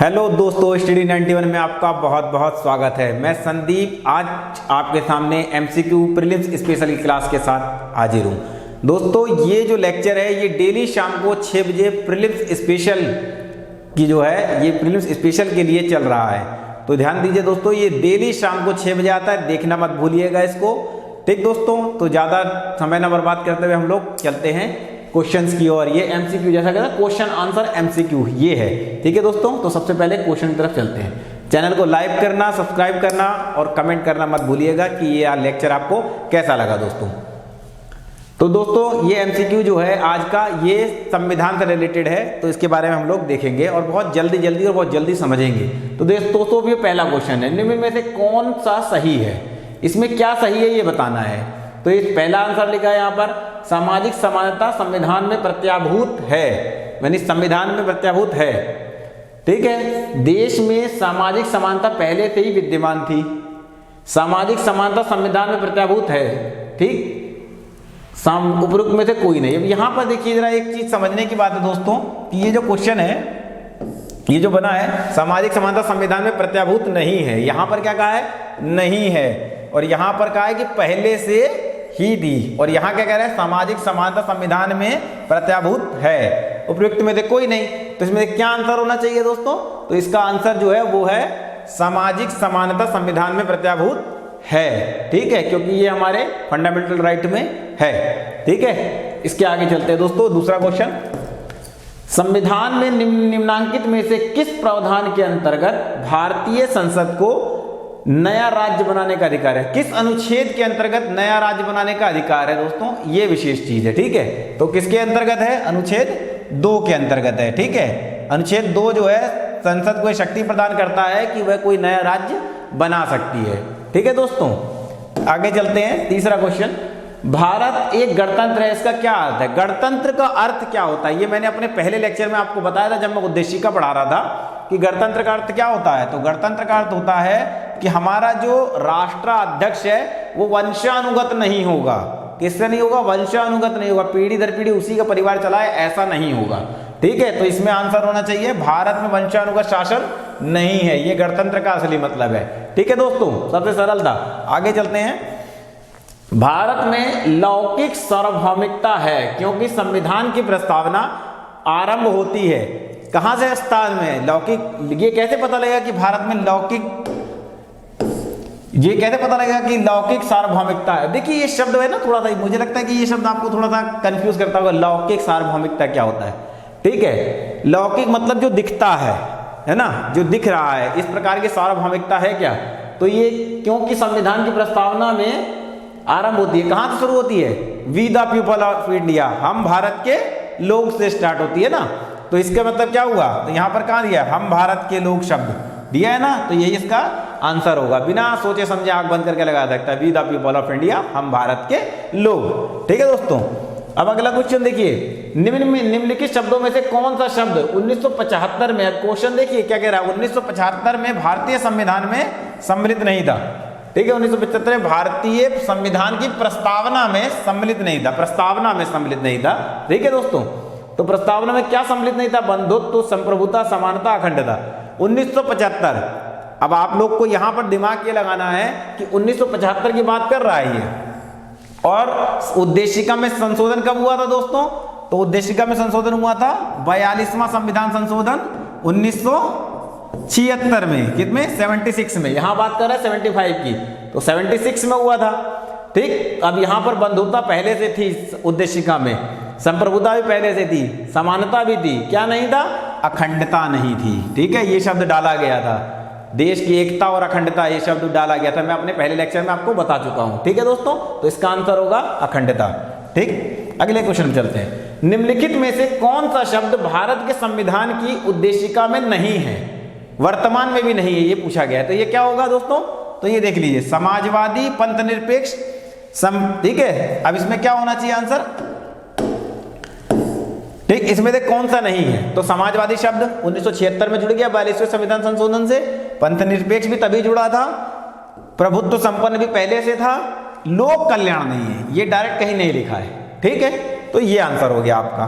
Hello दोस्तों, study 91 में आपका बहुत बहुत स्वागत है। मैं संदीप आज आपके सामने एमसीक्यू प्रीलिम्स स्पेशल की क्लास के साथ हाजिर हूँ। दोस्तों, ये जो लेक्चर है ये डेली शाम को 6 बजे प्रीलिम्स स्पेशल की जो है ये प्रीलिम्स स्पेशल के लिए चल रहा है। तो ध्यान दीजिए दोस्तों, ये डेली शाम को 6 बजे आता है, देखना मत भूलिएगा इसको। ठीक दोस्तों, तो ज़्यादा समय न बर्बाद करते हुए हम लोग चलते हैं क्वेश्चंस की ओर। ये एमसीक्यू जैसा कहता है क्वेश्चन आंसर एमसीक्यू ये है। ठीक है दोस्तों, तो सबसे पहले क्वेश्चन की तरफ चलते हैं। चैनल को लाइक करना, सब्सक्राइब करना और कमेंट करना मत भूलिएगा कि ये लेक्चर आपको कैसा लगा दोस्तों। तो दोस्तों, ये एमसीक्यू जो है आज का ये संविधान से रिलेटेड है, तो इसके बारे में हम लोग देखेंगे और बहुत जल्दी समझेंगे। तो दोस्तों, ये पहला क्वेश्चन है, निम्न में से कौन सा सही है, इसमें क्या सही है ये बताना है। तो इस पहला आंसर लिखा है यहाँ पर, सामाजिक समानता संविधान में प्रत्याभूत है, यानी संविधान में प्रत्याभूत है। ठीक है, देश में सामाजिक समानता पहले से ही विद्यमान थी, सामाजिक समानता संविधान में प्रत्याभूत है। ठीक, उपरोक्त में से कोई नहीं। अब यहाँ पर देखिए जरा एक चीज समझने की बात है दोस्तों कि ये जो क्वेश्चन है ये जो बना है सामाजिक समानता संविधान में प्रत्याभूत नहीं है, यहाँ पर क्या कहा है, नहीं है, और यहाँ पर कहा है कि पहले से ही दी, और यहाँ क्या कह रहा है, सामाजिक समानता संविधान में प्रत्याभूत है। उपयुक्त में से कोई नहीं, तो इसमें क्या आंसर होना चाहिए दोस्तों? तो इसका आंसर जो है वो है सामाजिक समानता संविधान में प्रत्याभूत है। ठीक है, क्योंकि ये हमारे फंडामेंटल राइट में है। ठीक है, इसके आगे चलते हैं दोस्तों। दूसरा क्वेश्चन, संविधान में निम्नांकित में से किस प्रावधान के अंतर्गत भारतीय संसद को नया राज्य बनाने का अधिकार है? किस अनुच्छेद के अंतर्गत नया राज्य बनाने का अधिकार है दोस्तों? ये विशेष चीज है। ठीक है, तो किसके अंतर्गत है? अनुच्छेद 2 के अंतर्गत है। ठीक है, अनुच्छेद 2 जो है संसद को शक्ति प्रदान करता है कि वह कोई नया राज्य बना सकती है। ठीक है दोस्तों, आगे चलते हैं। तीसरा क्वेश्चन, भारत एक गणतंत्र है, इसका क्या अर्थ है? गणतंत्र का अर्थ क्या होता है? ये मैंने अपने पहले लेक्चर में आपको बताया था जब मैं उद्देशिका पढ़ा रहा था कि गणतंत्र का अर्थ क्या होता है। तो गणतंत्र का अर्थ होता है कि हमारा जो राष्ट्राध्यक्ष है वो वंशानुगत नहीं होगा। किससे नहीं होगा? वंशानुगत नहीं होगा, पीढ़ी दर पीढ़ी उसी का परिवार चलाए, ऐसा नहीं होगा। ठीक है, तो इसमें आंसर होना चाहिए भारत में वंशानुगत शासन नहीं है, ये गणतंत्र का असली मतलब है। ठीक है दोस्तों, सबसे सरल था। आगे चलते हैं। भारत में लौकिक सार्वभौमिकता है क्योंकि संविधान की प्रस्तावना आरंभ होती है कहां से? स्थान में। लौकिक, ये कैसे पता लगेगा कि भारत में लौकिक, ये कैसे पता लगेगा कि लौकिक सार्वभौमिकता है? देखिए ये शब्द है ना, थोड़ा सा मुझे लगता है कि ये शब्द आपको थोड़ा सा कंफ्यूज करता होगा। लौकिक सार्वभौमिकता क्या होता है? ठीक है, लौकिक मतलब जो दिखता है ना, जो दिख रहा है, इस प्रकार की सार्वभौमिकता है क्या? तो ये क्योंकि संविधान की प्रस्तावना में आरंभ होती है, कहां से शुरू होती है? We the people of India, हम भारत के लोग से स्टार्ट होती है ना। तो इसका मतलब क्या हुआ? तो यहां पर कहां दिया? हम भारत के लोग शब्द दिया है ना, तो यही इसका आंसर होगा। बिना सोचे समझे आंख बंद करके लगा सकता है, we the people of India, हम भारत के लोग। ठीक है दोस्तों, अब अगला क्वेश्चन देखिए, निम्नलिखित शब्दों में से कौन सा शब्द 1975 में, क्वेश्चन देखिए क्या कह रहा है, 1975 में भारतीय संविधान में सम्मिलित नहीं था। ठीक है, 1975 में भारतीय संविधान की प्रस्तावना में सम्मिलित नहीं था, प्रस्तावना में सम्मिलित नहीं था। ठीक है दोस्तों, तो प्रस्तावना में क्या सम्मिलित नहीं था? बंधुत्व, संप्रभुता, समानता, अखंडता। 1975। अब आप लोग को यहां पर दिमाग ये लगाना है कि 1975 की बात कर रहा है ये, और उद्देशिका में संशोधन कब हुआ था दोस्तों? तो उद्देशिका में संशोधन हुआ था 42वां संविधान संशोधन 1976 में। कितने? 76 में। यहां बात कर रहा है 75 की, तो 76 में हुआ था। ठीक, अब यहां पर बंधुता पहले से थी उद्देशिका में, संप्रभुता भी पहले से थी, समानता भी थी, क्या नहीं था? अखंडता नहीं थी। ठीक है, ये शब्द डाला गया था, देश की एकता और अखंडता, ये शब्द डाला गया था, मैं अपने पहले लेक्चर में आपको बता चुका हूं। ठीक है दोस्तों, तो इसका आंसर होगा अखंडता। ठीक, अगले क्वेश्चन में चलते हैं। निम्नलिखित में से कौन सा शब्द भारत के संविधान की उद्देशिका में नहीं है, वर्तमान में भी नहीं है, ये पूछा गया है। तो ये क्या होगा दोस्तों? तो ये देख लीजिए, समाजवादी, पंथ निरपेक्ष, ठीक है। अब इसमें क्या होना चाहिए आंसर? ठीक, इसमें से कौन सा नहीं है? तो समाजवादी शब्द 1976 में जुड़ गया 42वें संविधान संशोधन से, पंथ निरपेक्ष भी तभी जुड़ा था, प्रभुत्व संपन्न भी पहले से था, लोक कल्याण नहीं है, ये डायरेक्ट कहीं नहीं लिखा है। ठीक है, तो ये आंसर हो गया आपका।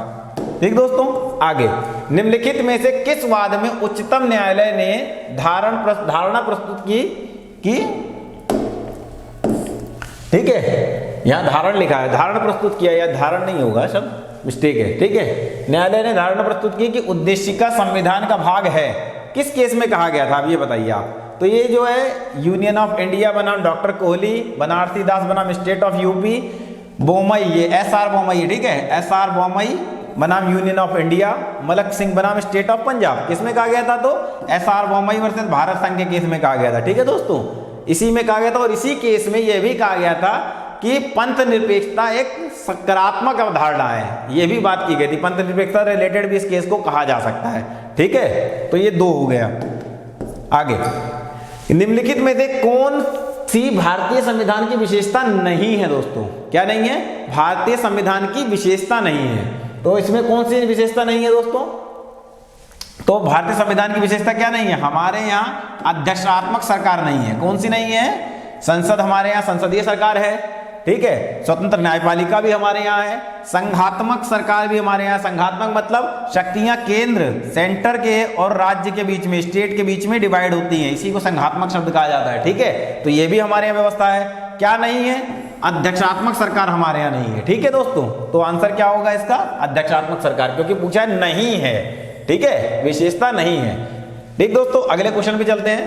ठीक दोस्तों, आगे निम्नलिखित में से किस वाद में उच्चतम न्यायालय ने धारणा प्रस्तुत की ठीक है, यहां धारण लिखा है, धारण प्रस्तुत किया, या धारण नहीं होगा, शब्द मिस्टेक है। ठीक है, न्यायालय ने धारणा प्रस्तुत की कि उद्देशिका संविधान का भाग है। किस केस में कहा गया था, अब ये बताइए आप। तो ये जो है यूनियन ऑफ इंडिया बनाम डॉक्टर कोहली, बनारसी दास बनाम स्टेट ऑफ यूपी, बोमई, ये SR बोमई, ठीक है, SR बोमई बनाम union of India, Malak Singh बनाम स्टेट ऑफ पंजाब, किस में कहा गया था, तो SR बोमई वर्सेस भारत संघ के केस में कहा गया था। ठीक है दोस्तों, इसी में कहा गया था। और इसी केस में यह भी कहा गया था कि पंथ निरपेक्षता एक सकारात्मक अवधारणा है, यह भी बात की गई थी। पंथ निरपेक्षता रिलेटेड भी इस केस को कहा जा सकता है। ठीक है, तो ये 2 हो गया। आगे, निम्नलिखित में से कौन सी भारतीय संविधान की विशेषता नहीं है दोस्तों, क्या नहीं है, भारतीय संविधान की विशेषता नहीं है। तो इसमें कौन सी विशेषता नहीं है दोस्तों, तो भारतीय संविधान की विशेषता क्या नहीं है, हमारे यहाँ अध्यक्षात्मक सरकार नहीं है। कौन सी नहीं है, संसद हमारे यहाँ संसदीय सरकार है। ठीक है, स्वतंत्र न्यायपालिका भी हमारे यहाँ है, संघात्मक सरकार भी हमारे यहाँ, संघात्मक मतलब शक्तियां केंद्र सेंटर के और राज्य के बीच में, स्टेट के बीच में डिवाइड होती हैं, इसी को संघात्मक शब्द कहा जाता है। ठीक है, तो ये भी हमारे यहाँ व्यवस्था है। क्या नहीं है, अध्यक्षात्मक सरकार हमारे यहाँ नहीं है। ठीक है दोस्तों, तो आंसर क्या होगा इसका, अध्यक्षात्मक सरकार, क्योंकि पूछा नहीं है। ठीक है, विशेषता नहीं है। ठीक दोस्तों, अगले क्वेश्चन पे चलते हैं।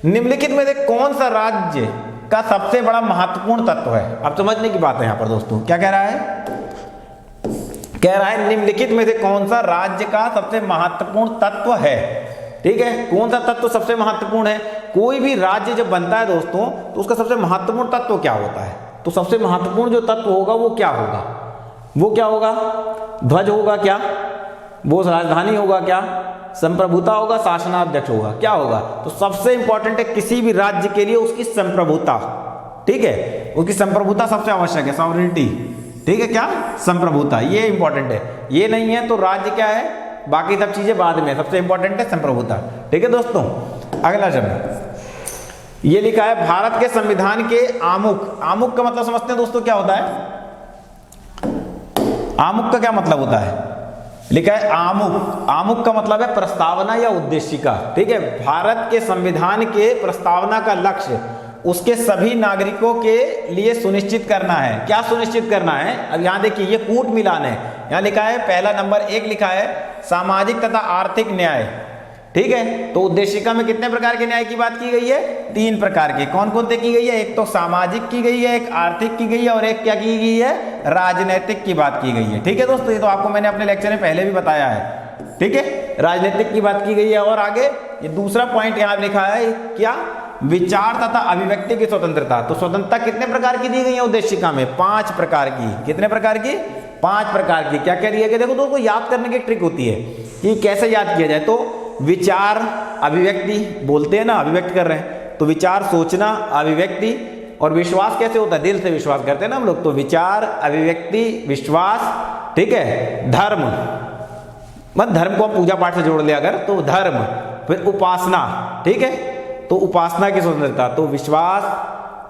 निम्नलिखित में से कौन सा राज्य का सबसे बड़ा महत्वपूर्ण तत्व है। अब समझने की बात है यहां पर दोस्तों, क्या कह रहा है, कह रहा है निम्नलिखित में से कौन सा राज्य का सबसे महत्वपूर्ण तत्व है। ठीक है, कौन सा तत्व सबसे महत्वपूर्ण है। कोई भी राज्य जब बनता है दोस्तों, तो उसका सबसे महत्वपूर्ण तत्व क्या होता है, तो सबसे महत्वपूर्ण जो तत्व होगा वो क्या होगा, वो क्या होगा, ध्वज होगा क्या, वो राजधानी होगा क्या, संप्रभुता होगा, शासनाध्यक्ष होगा, क्या होगा। तो सबसे इंपॉर्टेंट है किसी भी राज्य के लिए उसकी संप्रभुता। ठीक है, उसकी संप्रभुता सबसे आवश्यक है, सॉवरेनिटी। ठीक है, क्या, संप्रभुता, ये इंपॉर्टेंट है। ये नहीं है तो राज्य क्या है, बाकी सब चीजें बाद में, सबसे इंपॉर्टेंट है संप्रभुता। ठीक है दोस्तों, अगला शब्द ये लिखा है, भारत के संविधान के आमुख। आमुख का मतलब समझते हैं दोस्तों क्या होता है, आमुख का क्या मतलब होता है, लिखा है आमुख। आमुख का मतलब है प्रस्तावना या उद्देशिका। ठीक है, भारत के संविधान के प्रस्तावना का लक्ष्य उसके सभी नागरिकों के लिए सुनिश्चित करना है। क्या सुनिश्चित करना है, अब यहां देखिए ये कूट मिलान है। यहां लिखा है पहला नंबर 1 लिखा है सामाजिक तथा आर्थिक न्याय। ठीक है, तो उद्देशिका में कितने प्रकार के न्याय की बात की गई है, 3 प्रकार के। कौन कौन से की गई है, एक तो सामाजिक की गई है, एक आर्थिक की गई है, और एक क्या की गई है, राजनीतिक की बात की गई है। ठीक है दोस्तों, ये तो आपको मैंने अपने लेक्चर में पहले भी बताया है। ठीक है, राजनीतिक की बात की गई है। और आगे ये दूसरा पॉइंट यहाँ लिखा है क्या, विचार तथा अभिव्यक्ति की स्वतंत्रता। तो स्वतंत्रता कितने प्रकार की दी गई है उद्देशिका में, 5 प्रकार की। कितने प्रकार की, 5 प्रकार की। क्या क्या दिया गया, देखो दोस्तों याद करने की ट्रिक होती है कि कैसे याद किया जाए। तो विचार, अभिव्यक्ति, बोलते हैं ना अभिव्यक्त कर रहे हैं, तो विचार, सोचना, अभिव्यक्ति, और विश्वास कैसे होता है, दिल से विश्वास करते हैं ना हम लोग। तो विचार, अभिव्यक्ति, विश्वास, ठीक है, धर्म, मतलब धर्म को हम पूजा पाठ से जोड़ लिया अगर, तो धर्म, फिर उपासना। ठीक है, तो उपासना की स्वतंत्रता, तो विश्वास,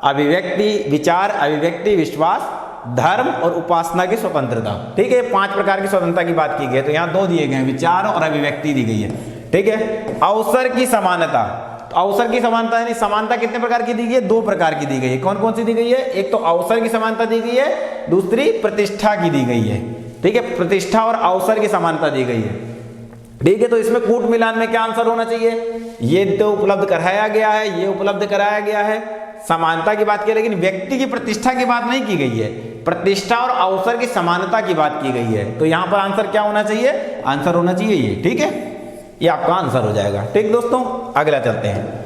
अभिव्यक्ति, विचार, अभिव्यक्ति, विश्वास, धर्म और उपासना की स्वतंत्रता। ठीक है, 5 प्रकार की स्वतंत्रता की बात की गई है। तो यहाँ 2 दिए गए हैं, विचार और अभिव्यक्ति दी गई है। ठीक है, अवसर की समानता। तो अवसर की समानता यानी समानता कितने प्रकार की दी गई है, 2 प्रकार की दी गई है। कौन कौन सी दी गई है, एक तो अवसर की समानता दी गई है, दूसरी प्रतिष्ठा की दी गई है। ठीक है, प्रतिष्ठा और अवसर की समानता दी गई है। ठीक है, तो इसमें कूट मिलान में क्या आंसर होना चाहिए, ये तो उपलब्ध कराया गया है, ये उपलब्ध कराया गया है, समानता की बात की, लेकिन व्यक्ति की प्रतिष्ठा की बात नहीं की गई है, प्रतिष्ठा और अवसर की समानता की बात की गई है। तो यहां पर आंसर क्या होना चाहिए, आंसर होना चाहिए ये। ठीक है, ये आपका आंसर हो जाएगा। ठीक दोस्तों, अगला चलते हैं।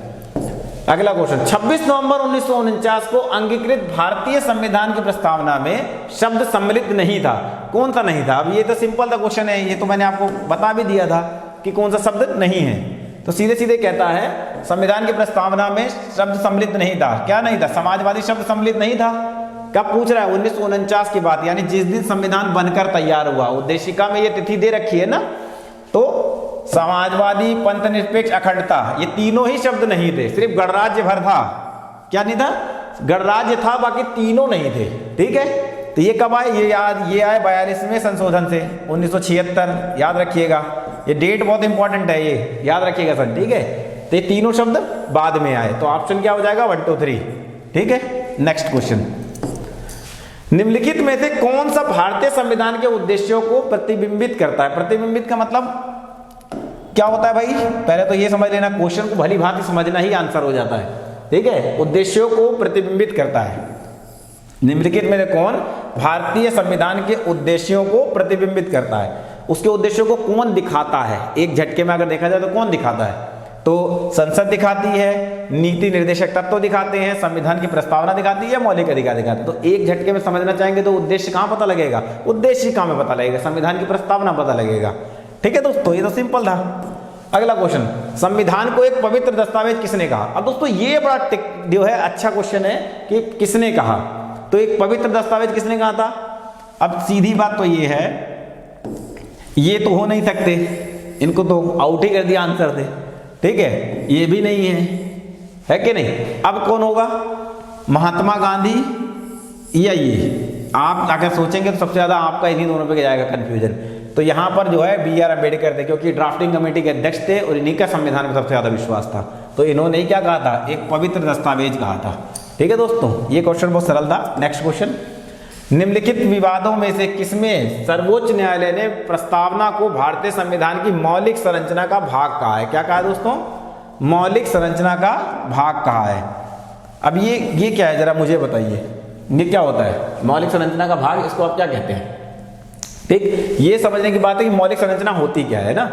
अगला क्वेश्चन, 26 नवंबर 1949 को अंगीकृत भारतीय संविधान की प्रस्तावना में शब्द सम्मिलित नहीं था। कौन सा नहीं था, अब ये तो सिंपल सा क्वेश्चन है, ये तो मैंने आपको बता भी दिया था कि कौन सा शब्द नहीं है। तो सीधे सीधे कहता है संविधान की प्रस्तावना में शब्द सम्मिलित नहीं था। क्या नहीं था, समाजवादी शब्द सम्मिलित नहीं था। कब पूछ रहा है, 1949 की बात, यानी जिस दिन संविधान बनकर तैयार हुआ। उद्देशिका में ये तिथि दे रखी है ना, तो समाजवादी, पंथ निरपेक्ष, अखंडता, ये तीनों ही शब्द नहीं थे, सिर्फ गणराज्य भर था। क्या नहीं था, गणराज्य था, बाकी तीनों नहीं थे। ठीक है, तो ये कब आए, ये आए 42वें संशोधन से 1976, याद रखिएगा। ये डेट बहुत इंपॉर्टेंट है, ये याद रखिएगा सर, ठीक है। तो ये तीनों शब्द बाद में आए, तो ऑप्शन क्या हो जाएगा 1 2 3, ठीक है। नेक्स्ट क्वेश्चन, निम्नलिखित में से कौन सा भारतीय संविधान के उद्देश्यों को प्रतिबिंबित करता है? प्रतिबिंबित का मतलब क्या होता है भाई? पहले तो ये समझ लेना, क्वेश्चन को भली भांति समझना ही आंसर हो जाता है, ठीक है। उद्देश्यों को प्रतिबिंबित करता है, निम्नलिखित में से कौन भारतीय संविधान के उद्देश्यों को प्रतिबिंबित करता है? उसके उद्देश्यों को कौन दिखाता है? एक झटके में अगर देखा जाए तो कौन दिखाता है? तो संसद दिखाती है, नीति निर्देशक तत्व दिखाते हैं, संविधान की प्रस्तावना दिखाती है, मौलिक अधिकार दिखाते हैं। तो एक झटके में समझना चाहेंगे तो उद्देश्य कहां पता लगेगा? उद्देश्य कहां में पता लगेगा? संविधान की प्रस्तावना पता लगेगा, ठीक है दोस्तों। ये तो सिंपल था। अगला क्वेश्चन, संविधान को एक पवित्र दस्तावेज किसने कहा? अब दोस्तों ये बड़ा जो है अच्छा क्वेश्चन है कि किसने कहा, तो एक पवित्र दस्तावेज किसने कहा था? अब सीधी बात तो ये है, ये तो हो नहीं सकते, इनको तो आउट ही कर दिया आंसर से, ठीक है। ये भी नहीं है कि नहीं? अब कौन होगा? महात्मा गांधी या ये? आप अगर सोचेंगे तो सबसे ज्यादा आपका इन्हीं दोनों पे जाएगा कंफ्यूजन। तो यहां पर जो है BR अम्बेडकर थे, क्योंकि ड्राफ्टिंग कमेटी के अध्यक्ष थे और इन्हीं का संविधान में सबसे ज्यादा विश्वास था। तो इन्होंने ही क्या कहा था? एक पवित्र दस्तावेज कहा था, ठीक है दोस्तों। ये क्वेश्चन बहुत सरल था। नेक्स्ट क्वेश्चन, निम्नलिखित विवादों में से किसमें सर्वोच्च न्यायालय ने प्रस्तावना को भारतीय संविधान की मौलिक संरचना का भाग कहा है? क्या कहा है दोस्तों? मौलिक संरचना का भाग कहा है। अब ये क्या है, जरा मुझे बताइए, ये क्या होता है मौलिक संरचना का भाग? इसको आप क्या कहते हैं? ठीक, ये समझने की बात है कि मौलिक संरचना होती क्या है ना।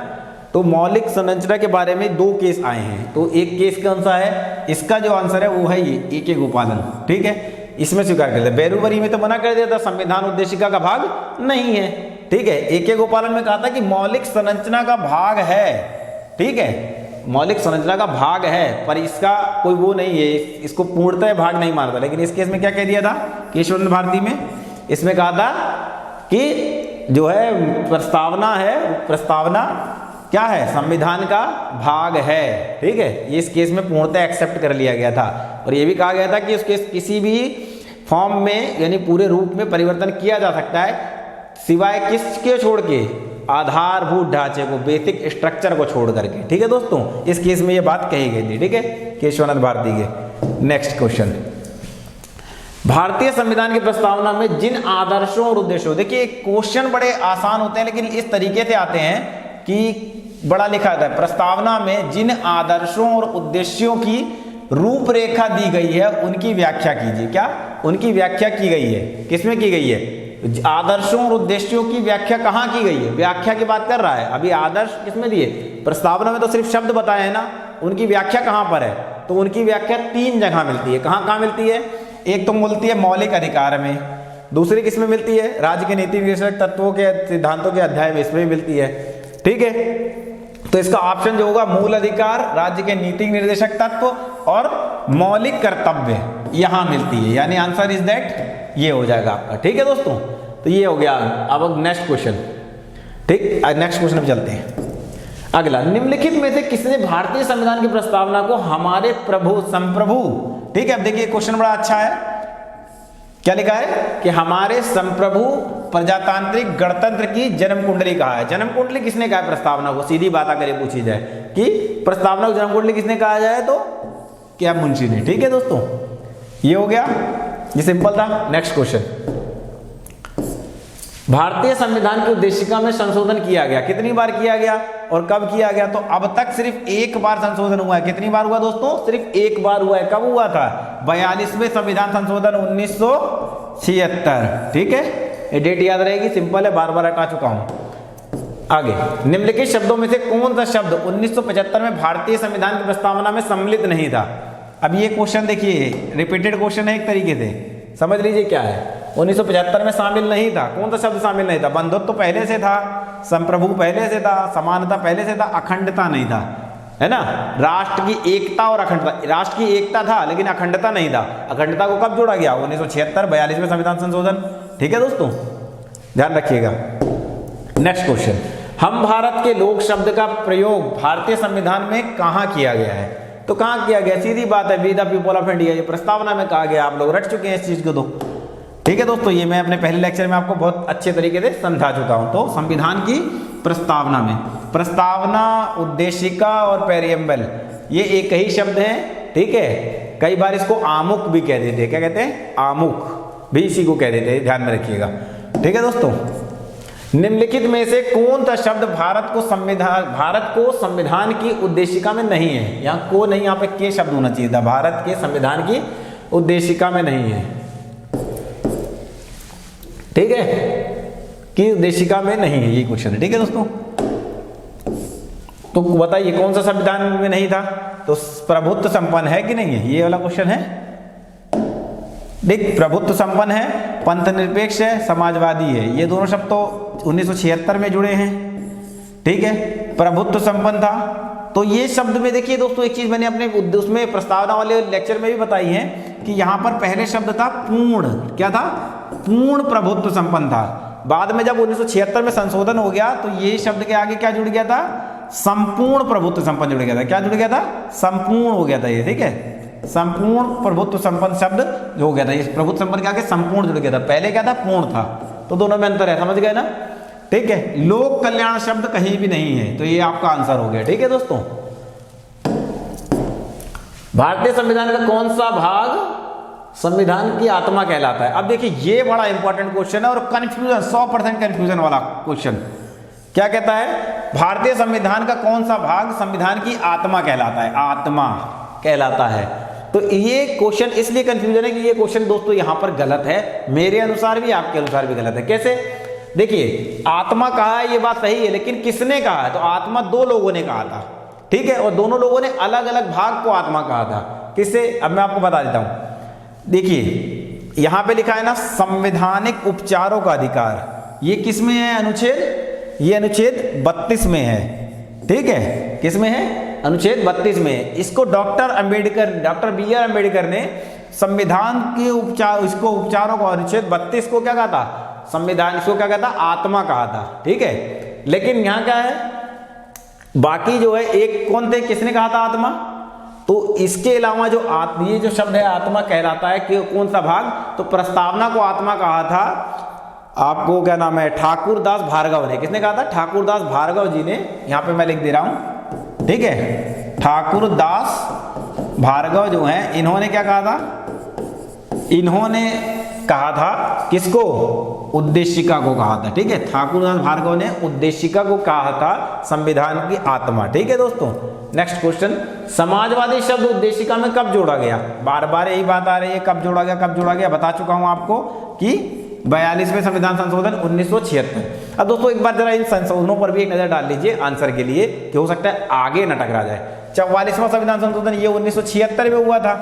तो मौलिक संरचना के बारे में 2 केस आए हैं। तो एक केस कौन सा है? इसका जो आंसर है वो है ये A.K. गोपालन, ठीक है। इसमें स्वीकार कर दिया। बेरुवरी में तो मना कर दिया था, संविधान उद्देशिका का भाग नहीं है, ठीक है। A.K. गोपालन में कहा था कि मौलिक संरचना का भाग है, ठीक है, मौलिक संरचना का भाग है, पर इसका कोई वो नहीं है, इसको पूर्णतः भाग नहीं मानता। लेकिन इस केस में क्या कह दिया था केशव भारती में? इसमें कहा था कि जो है प्रस्तावना है, प्रस्तावना क्या है? संविधान का भाग है, ठीक है। ये इस केस में पूर्णतः एक्सेप्ट कर लिया गया था। और ये भी कहा गया था कि उसके किसी भी फॉर्म में यानी पूरे रूप में परिवर्तन किया जा सकता है, सिवाय किसके छोड़ के? आधारभूत ढांचे को, बेसिक स्ट्रक्चर को छोड़ करके, ठीक है दोस्तों। इस केस में ये बात कही गई थी, ठीक है, केशवनाथ भारती के। नेक्स्ट क्वेश्चन, भारतीय संविधान की प्रस्तावना में जिन आदर्शों और उद्देश्यों, देखिए क्वेश्चन बड़े आसान होते हैं लेकिन इस तरीके से आते हैं कि बड़ा लिखा था, प्रस्तावना में जिन आदर्शों और उद्देश्यों की रूपरेखा दी गई है उनकी व्याख्या कीजिए। क्या? उनकी व्याख्या की गई है। किसमें की गई है? आदर्शों और उद्देश्यों की व्याख्या कहाँ की गई है? व्याख्या की बात कर रहा है। अभी आदर्श किसमें दिए? प्रस्तावना में तो सिर्फ शब्द बताए हैं ना, उनकी व्याख्या कहाँ पर है? तो उनकी व्याख्या 3 जगह मिलती है। कहाँ कहाँ मिलती है? एक तो मिलती है मौलिक अधिकार में, दूसरी किसमें मिलती है? राज्य के नीति निर्देशक तत्वों के सिद्धांतों के अध्याय में, इसमें भी मिलती है, ठीक है। तो इसका ऑप्शन जो होगा मूल अधिकार, राज्य के नीति निर्देशक तत्व और मौलिक कर्तव्य यहां मिलती है, यानी आंसर इज दैट ये हो जाएगा आपका, ठीक है दोस्तों। तो ये हो गया। अब नेक्स्ट क्वेश्चन, ठीक, नेक्स्ट क्वेश्चन पे चलते हैं। अगला, निम्नलिखित में से किसने भारतीय संविधान की प्रस्तावना को हमारे प्रभु संप्रभु, ठीक है। अब देखिए क्वेश्चन बड़ा अच्छा है, क्या लिखा है कि हमारे संप्रभु प्रजातांत्रिक गणतंत्र की जन्म कुंडली कहा है। जन्म कुंडली किसने कहा है प्रस्तावना को? सीधी बात अगर ये पूछी जाए कि प्रस्तावना को जन्म कुंडली किसने कहा जाए तो क्या मुंशी ने, ठीक है दोस्तों। ये हो गया, ये सिंपल था। नेक्स्ट क्वेश्चन, भारतीय संविधान की उद्देशिका में संशोधन किया गया, कितनी बार किया गया और कब किया गया? तो अब तक सिर्फ एक बार संशोधन हुआ है। कितनी बार हुआ दोस्तों? सिर्फ एक बार हुआ है। कब हुआ था? 42वें संविधान संशोधन 1976, ठीक है। ये डेट याद रहेगी, सिंपल है, बार बार हटा चुका हूं। आगे, निम्नलिखित शब्दों में से कौन सा शब्द 1975 में भारतीय संविधान की प्रस्तावना में सम्मिलित नहीं था? अब ये क्वेश्चन देखिए, रिपीटेड क्वेश्चन है एक तरीके से, समझ लीजिए क्या है। 1975 में शामिल नहीं था। कौन सा शब्द शामिल नहीं था? बंधुत्व तो पहले से था, संप्रभु पहले से था, समानता पहले से था, अखंडता नहीं था, है ना। राष्ट्र की एकता और अखंडता, राष्ट्र की एकता था लेकिन अखंडता नहीं था। अखंडता को कब जोड़ा गया? 1976, 42वें संविधान संशोधन, ठीक है दोस्तों, ध्यान रखिएगा। नेक्स्ट क्वेश्चन, हम भारत के लोग शब्द का प्रयोग भारतीय संविधान में कहां किया गया है? तो कहां किया गया? सीधी बात है, we the people of India. ये प्रस्तावना में कहा गया, आप लोग रट चुके हैं इस चीज को। ठीक है दोस्तों, ये मैं अपने पहले लेक्चर में आपको बहुत अच्छे तरीके से समझा चुका हूं। तो संविधान की प्रस्तावना में प्रस्तावना, उद्देशिका और पेरियम्बल ये एक ही शब्द है। ठीक है, कई बार इसको आमुख भी कह देते हैं। क्या कहते हैं? आमुख भी इसी को कह देते हैं, ध्यान में रखिएगा। ठीक है दोस्तों, निम्नलिखित में से कौन सा शब्द भारत को संविधान की उद्देशिका में नहीं है? यहाँ को नहीं, यहाँ पे के शब्द होना चाहिए था। भारत के संविधान की उद्देशिका में नहीं है। ठीक है, की उद्देशिका में नहीं है, ये क्वेश्चन है। ठीक है दोस्तों, तो बताइए कौन सा संविधान में नहीं था? तो प्रभुत्व संपन्न है कि नहीं है, ये वाला क्वेश्चन है। देख, प्रभुत्व संपन्न है, पंथ निरपेक्ष है, समाजवादी है, ये दोनों शब्द तो 1976 में जुड़े हैं। ठीक है, प्रभुत्व संपन्न था। तो ये शब्द में देखिए दोस्तों, एक चीज मैंने अपने उसमें प्रस्तावना वाले लेक्चर में भी बताई है कि यहां पर पहले शब्द था पूर्ण। क्या था? पूर्ण प्रभुत्व संपन्न था। बाद में जब 1976 में संशोधन हो गया तो ये शब्द के आगे क्या जुड़ गया था? संपूर्ण प्रभुत्व संपन्न जुड़ गया था। क्या जुड़ गया था? संपूर्ण हो गया था ये। ठीक है, संपूर्ण प्रभुत्व संपन्न शब्द जो हो गया था, इस प्रभुत्व संपन्न के आगे संपूर्ण जुड़ गया था। पहले क्या था? पूर्ण था। तो दोनों में अंतर है, समझ गए ना? ठीक है, लोक कल्याण शब्द कहीं भी नहीं है, तो ये आपका आंसर हो गया। ठीक है दोस्तों, भारतीय संविधान का कौन सा भाग संविधान की आत्मा कहलाता है? अब देखिए, ये बड़ा इंपॉर्टेंट क्वेश्चन है और कंफ्यूजन, 100% कंफ्यूजन वाला क्वेश्चन। क्या कहता है? भारतीय संविधान का कौन सा भाग संविधान की आत्मा कहलाता है? आत्मा कहलाता है। तो ये क्वेश्चन इसलिए कंफ्यूजन है कि ये क्वेश्चन दोस्तों यहां पर गलत है, मेरे अनुसार भी, आपके अनुसार भी गलत है। कैसे? देखिए, आत्मा कहा है, ये बात सही है, लेकिन किसने कहा है? तो आत्मा दो लोगों ने कहा था। ठीक है, और दोनों लोगों ने अलग अलग भाग को आत्मा कहा था। किससे? अब मैं आपको बता देता हूं। देखिए, यहां पे लिखा है ना, संवैधानिक उपचारों का अधिकार। ये किस में है? अनुच्छेद, ये अनुच्छेद 32 में है। ठीक है, किस में है? अनुच्छेद 32 में है। इसको डॉक्टर बी आर अम्बेडकर ने संविधान के उपचारों को, अनुच्छेद 32 को क्या कहा था? संविधान, इसको क्या कहता? आत्मा कहा था। ठीक है, लेकिन यहां क्या है? बाकी जो है, एक कौन थे, किसने कहा था आत्मा? तो इसके अलावा जो ये जो शब्द है आत्मा कहलाता है कि कौन सा भाग? तो प्रस्तावना को आत्मा कहा था आपको, क्या नाम है, ठाकुर दास भार्गव ने। किसने कहा था? ठाकुर दास भार्गव जी ने। यहां पे मैं लिख दे रहा हूं। ठीक है, ठाकुर दास भार्गव जो हैं, इन्होंने क्या कहा था? इन्होंने कहा था किसको? उद्देशिका को कहा था। ठीक है, ठाकुर दास भार्गव ने उद्देशिका को कहा था संविधान की आत्मा। ठीक है दोस्तों, नेक्स्ट क्वेश्चन, समाजवादी शब्द उद्देशिका में कब जोड़ा गया? बार बार यही बात आ रही है, कब जोड़ा गया, कब जोड़ा गया? बता चुका हूं आपको कि 42वें संविधान संशोधन 1976। अब दोस्तों एक बार जरा इन संशोधनों पर भी एक नजर डाल लीजिए आंसर के लिए, कि हो सकता है आगे न टकरा जाए। 44वां संविधान संशोधन ये 1976 में हुआ था।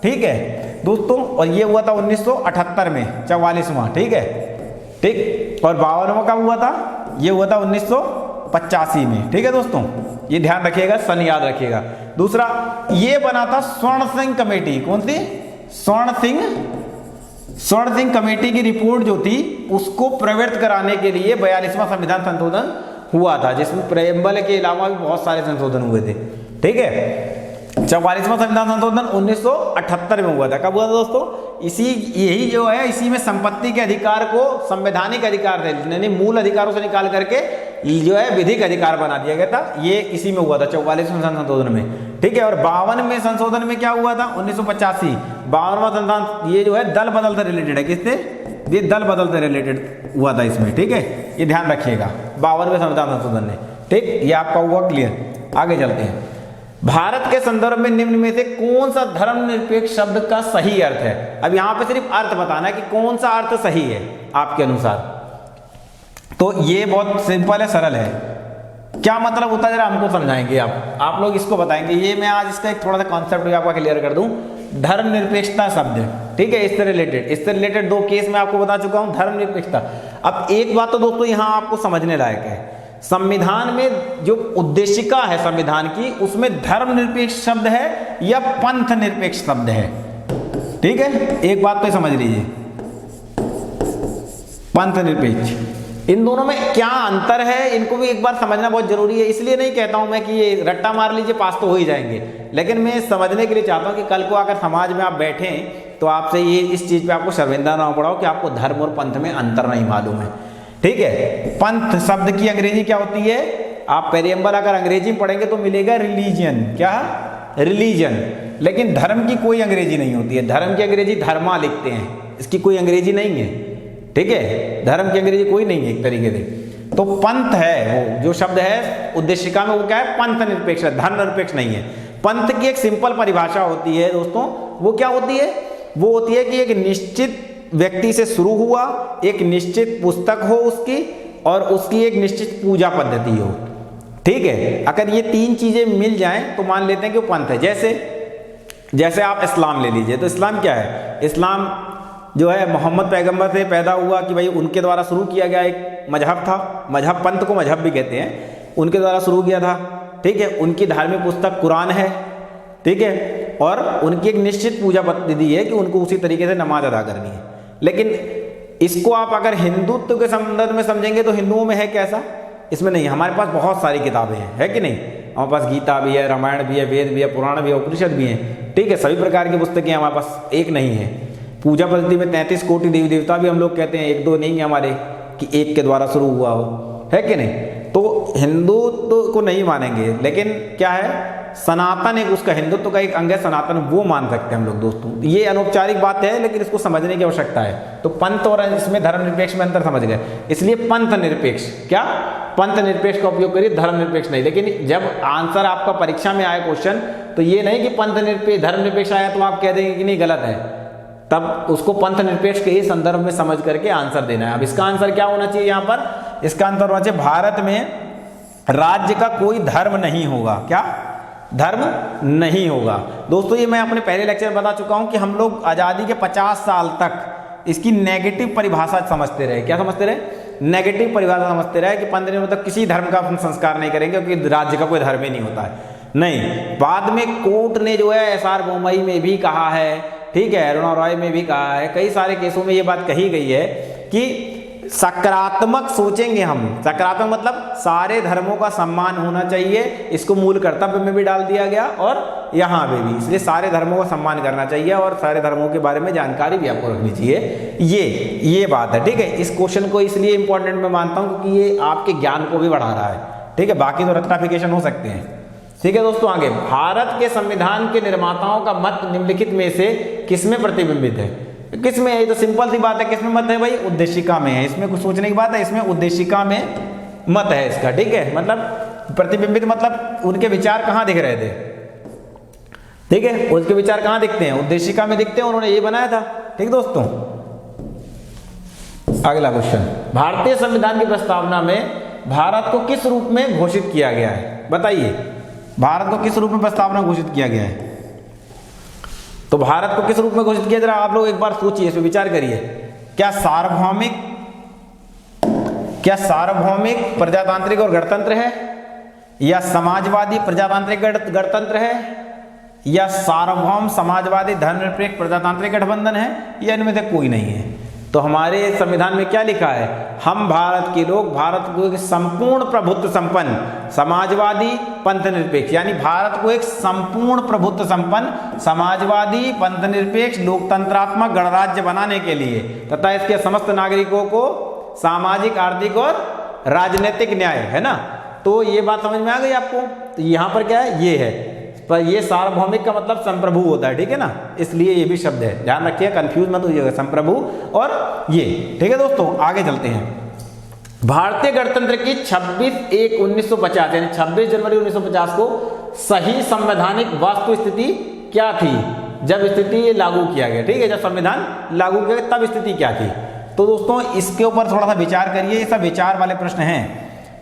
ठीक है दोस्तों, और ये हुआ था 1978 में 44वां। ठीक है, ठीक, और 52वां कब हुआ था? ये हुआ था 1985 में। ठीक है दोस्तों, ये ध्यान रखिएगा, सन याद रखिएगा। दूसरा, ये बना था स्वर्ण सिंह कमेटी। कौन सी? स्वर्ण सिंह कमेटी की रिपोर्ट जो थी उसको प्रवृत्त कराने के लिए 42वां संविधान संशोधन हुआ था, जिसमें प्रेम्बल के अलावा भी बहुत सारे संशोधन हुए थे। ठीक है, 44वां संविधान संशोधन 1978 में हुआ था। कब हुआ था दोस्तों? यही जो है, इसी में संपत्ति के अधिकार को संवैधानिक अधिकार थे, यानी मूल अधिकारों से निकाल करके जो है विधिक अधिकार बना दिया गया था। ये इसी में हुआ था 44वें संशोधन में। ठीक है, और 52वें संशोधन में क्या हुआ था? 1985 52वां संशोधन, ये जो है दल बदल से रिलेटेड है। किससे? ये दल बदल से रिलेटेड हुआ था इसमें। ठीक है, ये ध्यान रखिएगा, 52वें संविधान संशोधन ने। ठीक, ये आपका हुआ क्लियर। आगे चलते हैं। भारत के संदर्भ में निम्न में से कौन सा धर्मनिरपेक्ष शब्द का सही अर्थ है? अब यहां पे सिर्फ अर्थ बताना है कि कौन सा अर्थ सही है आपके अनुसार। तो ये बहुत सिंपल है, सरल है। क्या मतलब होता है जरा हमको समझाएंगे आप लोग इसको बताएंगे। ये मैं आज इसका एक थोड़ा सा कॉन्सेप्ट भी आपका क्लियर कर दूं। धर्मनिरपेक्षता शब्द, ठीक है, इससे रिलेटेड दो केस मैं आपको बता चुका हूं। धर्मनिरपेक्षता, अब एक बात तो दोस्तों यहां आपको समझने लायक है, संविधान में जो उद्देशिका है संविधान की, उसमें धर्मनिरपेक्ष शब्द है या पंथ निरपेक्ष शब्द है। ठीक है, एक बात तो समझ लीजिए, पंथ निरपेक्ष, इन दोनों में क्या अंतर है, इनको भी एक बार समझना बहुत जरूरी है। इसलिए नहीं कहता हूं मैं कि ये रट्टा मार लीजिए पास तो हो ही जाएंगे, लेकिन मैं समझने के लिए चाहता हूं कि कल को अगर समाज में आप बैठें तो आपसे ये इस चीज पे आपको शर्मिंदा ना पड़ाओ कि आपको धर्म और पंथ में अंतर नहीं मालूम है। ठीक है, पंथ शब्द की अंग्रेजी क्या होती है? आप पेरियम्बल अगर अंग्रेजी में पढ़ेंगे तो मिलेगा रिलीजन। क्या? रिलीजन। लेकिन धर्म की कोई अंग्रेजी नहीं होती है। धर्म की अंग्रेजी धर्मा लिखते हैं, इसकी कोई अंग्रेजी नहीं है। ठीक है, धर्म की अंग्रेजी कोई नहीं है एक तरीके से। तो पंथ है वो जो शब्द है उद्देशिका में, वो क्या है? पंथ निरपेक्ष है, धर्म निरपेक्ष नहीं है। पंथ की एक सिंपल परिभाषा होती है दोस्तों, वो क्या होती है? वो होती है कि एक निश्चित व्यक्ति से शुरू हुआ, एक निश्चित पुस्तक हो उसकी, और उसकी एक निश्चित पूजा पद्धति हो। ठीक है, अगर ये तीन चीजें मिल जाएं तो मान लेते हैं कि वो पंथ है। जैसे आप इस्लाम ले लीजिए, तो इस्लाम क्या है? इस्लाम जो है मोहम्मद पैगंबर से पैदा हुआ कि भाई उनके द्वारा शुरू किया गया एक मजहब था। मजहब, पंथ को मजहब भी कहते हैं, उनके द्वारा शुरू किया था। ठीक है, उनकी धार्मिक पुस्तक कुरान है। ठीक है, और उनकी एक निश्चित पूजा पद्धति है कि उनको उसी तरीके से नमाज अदा करनी है। लेकिन इसको आप अगर हिंदुत्व के संदर्भ में समझेंगे तो हिंदुओं में है कैसा? इसमें नहीं। हमारे पास बहुत सारी किताबें हैं, है कि नहीं? हमारे पास गीता भी है, रामायण भी है, वेद भी है, पुराण भी है, उपनिषद भी है। ठीक है, सभी प्रकार की पुस्तकें हमारे पास, एक नहीं है। पूजा पद्धति में 33 कोटि देवी देवता भी हम लोग कहते हैं, एक दो नहीं है हमारे कि एक के द्वारा शुरू हुआ हो, है कि नहीं? तो हिंदुत्व को नहीं मानेंगे, लेकिन क्या है? सनातन एक उसका हिंदुत्व का एक अंग है, सनातन, वो मान सकते हैं हम लोग दोस्तों। ये अनौपचारिक बात है, लेकिन इसको समझने की आवश्यकता है। तो पंथ और इसमें धर्म निरपेक्ष में अंतर समझ गए, इसलिए पंथ निरपेक्ष। क्या? पंथ निरपेक्ष का उपयोग करिए, धर्म निरपेक्ष नहीं। लेकिन जब आंसर आपका परीक्षा में आए क्वेश्चन, तो ये नहीं कि पंथ निरपेक्ष धर्म निरपेक्ष आया तो आप कह देंगे कि नहीं गलत है, तब उसको पंथ निरपेक्ष के ही संदर्भ में समझ करके आंसर देना है। अब इसका आंसर क्या होना चाहिए यहाँ पर? इसका आंसर होना चाहिए भारत में राज्य का कोई धर्म नहीं होगा। क्या? धर्म नहीं होगा। दोस्तों ये मैं अपने पहले लेक्चर में बता चुका हूं कि हम लोग आज़ादी के 50 साल तक इसकी नेगेटिव परिभाषा समझते रहे। क्या समझते रहे? नेगेटिव परिभाषा समझते रहे कि पंथ मतलब किसी धर्म का अपन संस्कार नहीं करेंगे क्योंकि राज्य का कोई धर्म ही नहीं होता है। नहीं, बाद में कोर्ट ने जो है एसआर बोमई में भी कहा है, ठीक है, अरुणा रॉय में भी कहा है, कई सारे केसों में ये बात कही गई है कि सकारात्मक सोचेंगे हम। सकारात्मक मतलब सारे धर्मों का सम्मान होना चाहिए, इसको मूल कर्तव्य में भी डाल दिया गया और यहाँ पे भी। इसलिए सारे धर्मों का सम्मान करना चाहिए और सारे धर्मों के बारे में जानकारी भी आपको रखनी चाहिए। ये बात है। ठीक है, इस क्वेश्चन को इसलिए इंपॉर्टेंट मैं मानता हूँ क्योंकि ये आपके ज्ञान को भी बढ़ा रहा है। ठीक है, बाकी तो रत्नाफिकेशन हो सकते हैं। ठीक है दोस्तों, आगे भारत के संविधान के निर्माताओं का मत निम्नलिखित में से किसमें प्रतिबिंबित है? किसमें है? ये तो सिंपल सी बात है, किसमें मत है भाई? उद्देशिका में है। इसमें कुछ सोचने की बात है, इसमें उद्देशिका में मत है इसका। ठीक है, मतलब प्रतिबिंबित मतलब उनके विचार कहाँ दिख रहे थे? ठीक है, उसके विचार कहाँ दिखते हैं? उद्देशिका में दिखते हैं, उन्होंने ये बनाया था। ठीक दोस्तों, अगला क्वेश्चन, भारतीय संविधान की प्रस्तावना में भारत को किस रूप में घोषित किया गया है? बताइए, भारत को किस रूप में प्रस्तावना घोषित किया गया है? तो भारत को किस रूप में घोषित किया, जरा आप लोग एक बार सोचिए, इस पर विचार करिए। क्या सार्वभौमिक प्रजातांत्रिक और गणतंत्र है, या समाजवादी प्रजातांत्रिक गणतंत्र है, या सार्वभौम समाजवादी धर्मनिरपेक्ष प्रजातांत्रिक गठबंधन है, या इनमें से कोई नहीं है? तो हमारे संविधान में क्या लिखा है? हम भारत के लोग भारत को एक संपूर्ण प्रभुत्व संपन्न समाजवादी पंथ निरपेक्ष, यानी भारत को एक संपूर्ण प्रभुत्व संपन्न समाजवादी पंथ निरपेक्ष लोकतंत्रात्मक गणराज्य बनाने के लिए तथा इसके समस्त नागरिकों को सामाजिक, आर्थिक और राजनीतिक न्याय, है ना? तो ये बात समझ में आ गई आपको? तो यहाँ पर क्या है? ये है, पर ये सार्वभौमिक का मतलब संप्रभु होता है। ठीक है ना, इसलिए ये भी शब्द है, ध्यान रखिए, कंफ्यूज मत होइएगा, संप्रभु और ये। ठीक है दोस्तों, आगे चलते हैं। भारतीय गणतंत्र की 26/1/1950 यानी 26 जनवरी 1950 को सही संवैधानिक वास्तु स्थिति क्या थी जब स्थिति लागू किया गया? ठीक है, जब संविधान लागू किया गया तब स्थिति क्या थी? तो दोस्तों इसके ऊपर थोड़ा सा विचार करिए, ये सब विचार वाले प्रश्न हैं।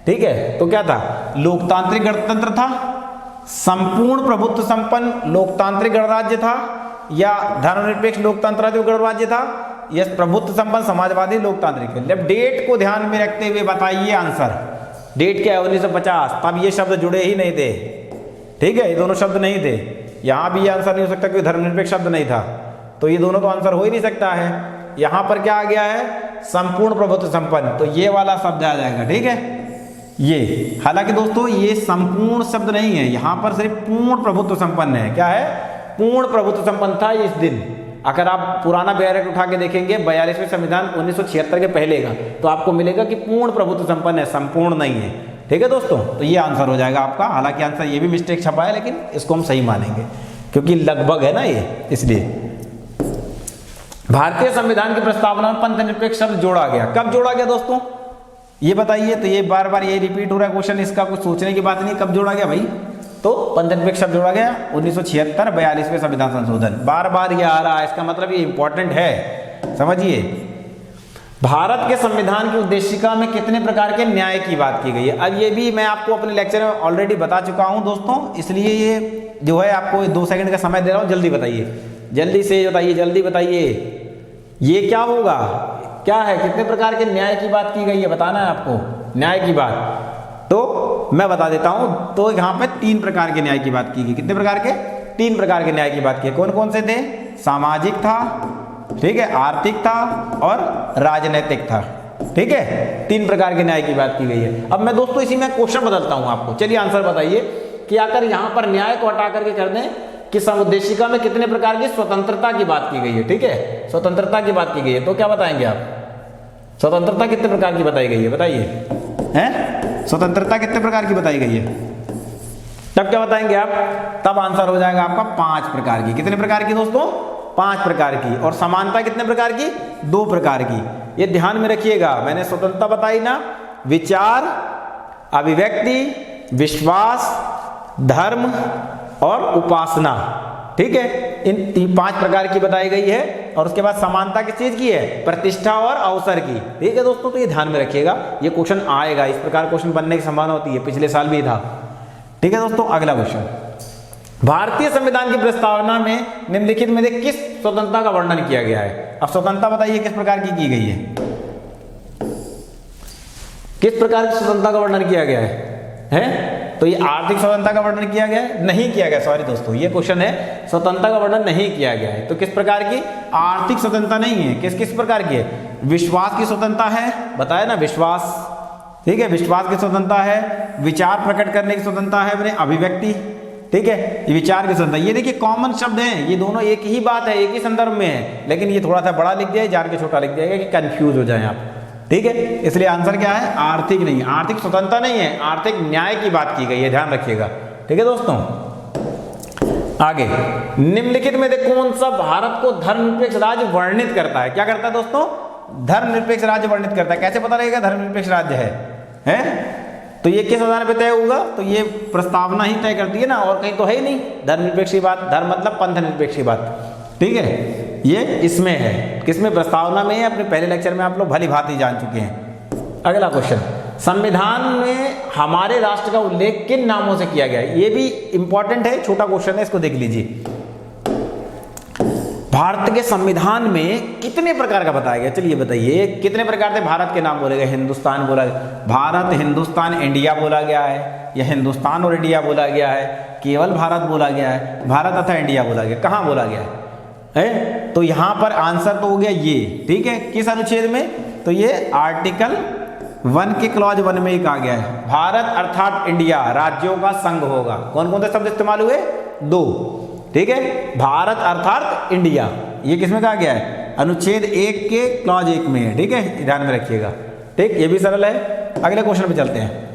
ठीक है, तो क्या था? लोकतांत्रिक गणतंत्र था, संपूर्ण प्रभुत्व संपन्न लोकतांत्रिक गणराज्य था, या धर्मनिरपेक्ष लोकतंत्र गणराज्य था, या प्रभुत्व संपन्न समाजवादी लोकतांत्रिक? जब डेट को ध्यान में रखते हुए बताइए आंसर। डेट क्या है? 1950। तब ये शब्द जुड़े ही नहीं थे। ठीक है, ये दोनों शब्द नहीं थे। यहां भी ये आंसर नहीं हो सकता क्योंकि धर्मनिरपेक्ष शब्द नहीं था, तो ये दोनों तो आंसर हो ही नहीं सकता है। यहां पर क्या आ गया है? संपूर्ण प्रभुत्व संपन्न, तो ये वाला शब्द आ जाएगा। ठीक है, ये, हालांकि दोस्तों ये संपूर्ण शब्द नहीं है, यहां पर सिर्फ पूर्ण प्रभुत्व संपन्न है। क्या है? पूर्ण प्रभुत्व संपन्न था इस दिन। अगर आप पुराना बेयर एक्ट उठा के देखेंगे 42वें संविधान 1976 के पहले का, तो आपको मिलेगा कि पूर्ण प्रभुत्व संपन्न है, संपूर्ण नहीं है। ठीक है दोस्तों, तो ये आंसर हो जाएगा आपका। हालांकि आंसर ये भी मिस्टेक छपा है, लेकिन इसको हम सही मानेंगे क्योंकि लगभग है ना ये, इसलिए। भारतीय संविधान की प्रस्तावना में पंथ निरपेक्ष शब्द जोड़ा गया, कब जोड़ा गया दोस्तों ये बताइए। तो ये बार बार ये रिपीट हो रहा है क्वेश्चन, इसका कुछ सोचने की बात नहीं, कब जोड़ा गया भाई। तो पंथ निरपेक्ष शब्द जोड़ा गया 1976 42वें संविधान संशोधन, बार बार ये आ रहा है, इसका मतलब ये इंपॉर्टेंट है, समझिए। भारत के संविधान की उद्देशिका में कितने प्रकार के न्याय की बात की गई है। अब ये भी मैं आपको अपने लेक्चर में ऑलरेडी बता चुका हूं दोस्तों, इसलिए ये जो है आपको 2 सेकंड का समय दे रहा हूं, जल्दी बताइए, जल्दी से बताइए, जल्दी बताइए ये क्या होगा, क्या है, कितने प्रकार के न्याय की बात की गई है, बताना है आपको न्याय की बात। तो मैं बता देता हूं, तो यहाँ पे 3 प्रकार के न्याय की बात की गई। कितने प्रकार के? 3 प्रकार के न्याय की बात की। कौन कौन से थे? सामाजिक था, ठीक है, आर्थिक था और राजनीतिक था। ठीक है, 3 प्रकार के न्याय की बात की गई है। अब मैं दोस्तों इसी में क्वेश्चन बदलता हूं आपको, चलिए आंसर बताइए कि अगर यहां पर न्याय को हटा करके कर दें कि समुद्देशिका में कितने प्रकार की स्वतंत्रता की बात की गई है। ठीक है, स्वतंत्रता की बात की गई है, तो क्या बताएंगे आप? स्वतंत्रता कितने प्रकार की बताई गई है, बताइए हैं? स्वतंत्रता कितने प्रकार की बताई गई है, तब क्या बताएंगे आप? तब आंसर हो जाएगा आपका 5 प्रकार की। कितने प्रकार की दोस्तों? 5 प्रकार की। और समानता कितने प्रकार की? 2 प्रकार की। ये ध्यान में रखिएगा, मैंने स्वतंत्रता बताई ना, विचार, अभिव्यक्ति, विश्वास, धर्म और उपासना। ठीक है, इन 5 प्रकार की बताई गई है। और उसके बाद समानता किस चीज की है? प्रतिष्ठा और अवसर की। ठीक है दोस्तों, तो ये ध्यान में रखिएगा, ये क्वेश्चन आएगा, इस प्रकार क्वेश्चन बनने की संभावना होती है, पिछले साल भी था। ठीक है दोस्तों, अगला क्वेश्चन, भारतीय संविधान की प्रस्तावना में निम्नलिखित में से किस स्वतंत्रता का वर्णन किया गया है? अब स्वतंत्रता बताइए किस प्रकार की गई है, किस प्रकार की स्वतंत्रता का वर्णन किया गया है? तो ये आर्थिक स्वतंत्रता का वर्णन किया गया है? नहीं किया गया, सॉरी दोस्तों, ये क्वेश्चन है स्वतंत्रता का वर्णन नहीं किया गया है। तो किस प्रकार की? आर्थिक स्वतंत्रता नहीं है। किस किस प्रकार की है? विश्वास की स्वतंत्रता है, बताया ना, विश्वास, ठीक है, विश्वास की स्वतंत्रता है, विचार प्रकट करने की स्वतंत्रता है, अपने अभिव्यक्ति, ठीक है, ये विचार की स्वतंत्रता। ये देखिए कॉमन शब्द हैं, ये दोनों एक ही बात है, एक ही संदर्भ में है, लेकिन ये थोड़ा सा बड़ा लिख दिया है, जान के छोटा लिख दिया है कि कंफ्यूज हो जाए आप। ठीक है, इसलिए आंसर क्या है? आर्थिक नहीं, आर्थिक स्वतंत्रता नहीं है, आर्थिक न्याय की बात की गई है, ध्यान रखिएगा। ठीक है दोस्तों, आगे, निम्नलिखित में से कौन सा भारत को धर्मनिरपेक्ष राज्य वर्णित करता है? क्या करता है दोस्तों? धर्मनिरपेक्ष राज्य वर्णित करता है। कैसे पता लगेगा धर्मनिरपेक्ष राज्य है? तो ये किस आधार पर तय होगा? तो ये प्रस्तावना ही तय करती है ना, और कहीं तो है ही नहीं धर्मनिरपेक्ष की बात। धर्म मतलब पंथ निरपेक्ष की बात। ठीक है, ये इसमें है, किसमें? प्रस्तावना में है। अपने पहले लेक्चर में आप लोग भली भांति जान चुके हैं। अगला क्वेश्चन, संविधान में हमारे राष्ट्र का उल्लेख किन नामों से किया गया है? ये भी इंपॉर्टेंट है, छोटा क्वेश्चन है, इसको देख लीजिए। भारत के संविधान में कितने प्रकार का बताया गया? चलिए बताइए, कितने प्रकार से भारत के नाम बोले गए? हिंदुस्तान बोला गया, भारत, हिंदुस्तान, इंडिया बोला गया है, या हिंदुस्तान और इंडिया बोला गया है, केवल भारत बोला गया है, भारत तथा इंडिया बोला गया, कहाँ बोला गया है? तो यहां पर आंसर तो हो गया ये। ठीक है, किस अनुच्छेद में? तो ये आर्टिकल 1 के क्लॉज 1 में ही कहा गया है, भारत अर्थात इंडिया राज्यों का संघ होगा। कौन कौन से शब्द इस्तेमाल हुए? 2। ठीक है, भारत अर्थात इंडिया, ये किसमें कहा गया है? अनुच्छेद 1 के क्लॉज 1 में है। ठीक है, ध्यान में रखिएगा। ठीक, ये भी सरल है। अगले क्वेश्चन पे चलते हैं।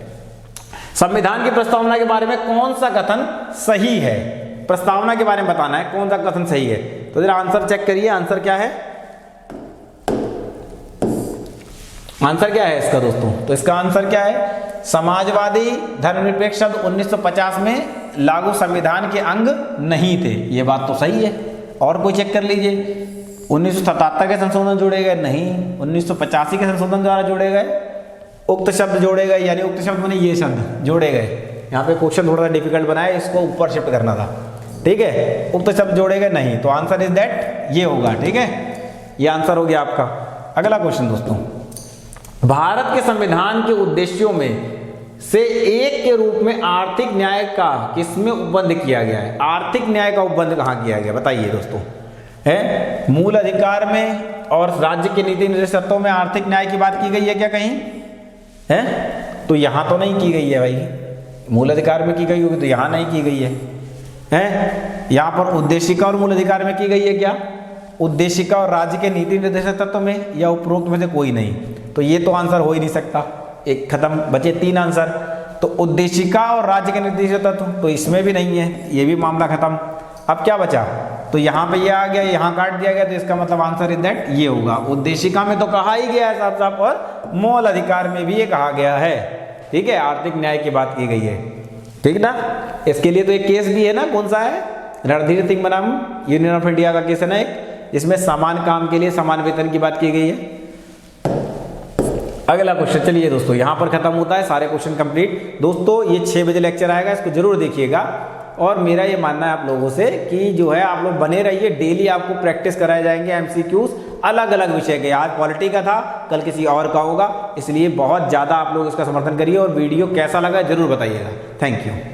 संविधान की प्रस्तावना के बारे में कौन सा कथन सही है? प्रस्तावना के बारे में बताना है कौन सा कथन सही है। तो जरा आंसर चेक करिए, आंसर क्या है? आंसर क्या है इसका दोस्तों? तो इसका आंसर क्या है? समाजवादी धर्मनिरपेक्ष शब्द 1950 में लागू संविधान के अंग नहीं थे। ये बात तो सही है। और कोई चेक कर लीजिए, 1977 के संशोधन जोड़े गए? नहीं। 1985 के संशोधन द्वारा जोड़े गए? उक्त शब्द जोड़े गए, यानी उक्त शब्द मैंने ये शब्द जोड़े गए। यहाँ पे क्वेश्चन थोड़ा सा डिफिकल्ट बनाया, इसको ऊपर शिफ्ट करना था। ठीक है, उक्त शब्द जोड़े गए? नहीं। तो आंसर इज दैट ये होगा। ठीक है, ये आंसर हो गया आपका। अगला क्वेश्चन दोस्तों, भारत के संविधान के उद्देश्यों में से एक के रूप में आर्थिक न्याय का किसमें उपबंध किया गया है? आर्थिक न्याय का उपबंध कहाँ किया गया बताइए दोस्तों? है मूल अधिकार में और राज्य के नीति निर्देश तत्वों में आर्थिक न्याय की बात की गई है क्या कहीं? है तो यहां तो नहीं की गई है भाई। मूल अधिकार में की गई होगी तो यहां नहीं की गई है। हैं यहां पर उद्देशिका और मूल अधिकार में की गई है क्या? उद्देशिका और राज्य के नीति निर्देशक तत्व में या उपरोक्त में से कोई नहीं। तो ये तो आंसर हो ही नहीं सकता, एक खत्म, बचे 3 आंसर। तो उद्देशिका और राज्य के निर्देशक तत्व तो इसमें भी नहीं है, ये भी मामला खत्म। अब क्या बचा, तो यहाँ पे ये आ गया, यहाँ काट दिया गया, तो इसका मतलब आंसर इज दैट ये होगा। उद्देशिका में तो कहा ही गया है साफ साफ, और मूल अधिकार में भी ये कहा गया है। ठीक है, आर्थिक न्याय की बात की गई है, ठीक ना। इसके लिए तो एक केस भी है ना, कौन सा है, रणधीर सिंह बनाम यूनियन ऑफ इंडिया का केस है ना एक, जिसमें समान काम के लिए समान वेतन की बात की गई है। अगला क्वेश्चन, चलिए दोस्तों यहाँ पर खत्म होता है, सारे क्वेश्चन कंप्लीट। दोस्तों ये 6 बजे लेक्चर आएगा, इसको जरूर देखिएगा। और मेरा ये मानना है आप लोगों से कि जो है आप लोग बने रहिए, डेली आपको प्रैक्टिस कराए जाएंगे एमसीक्यूज अलग अलग विषय के। आज पॉलिटी का था, कल किसी और का होगा, इसलिए बहुत ज़्यादा आप लोग इसका समर्थन करिए। और वीडियो कैसा लगा जरूर बताइएगा। Thank you.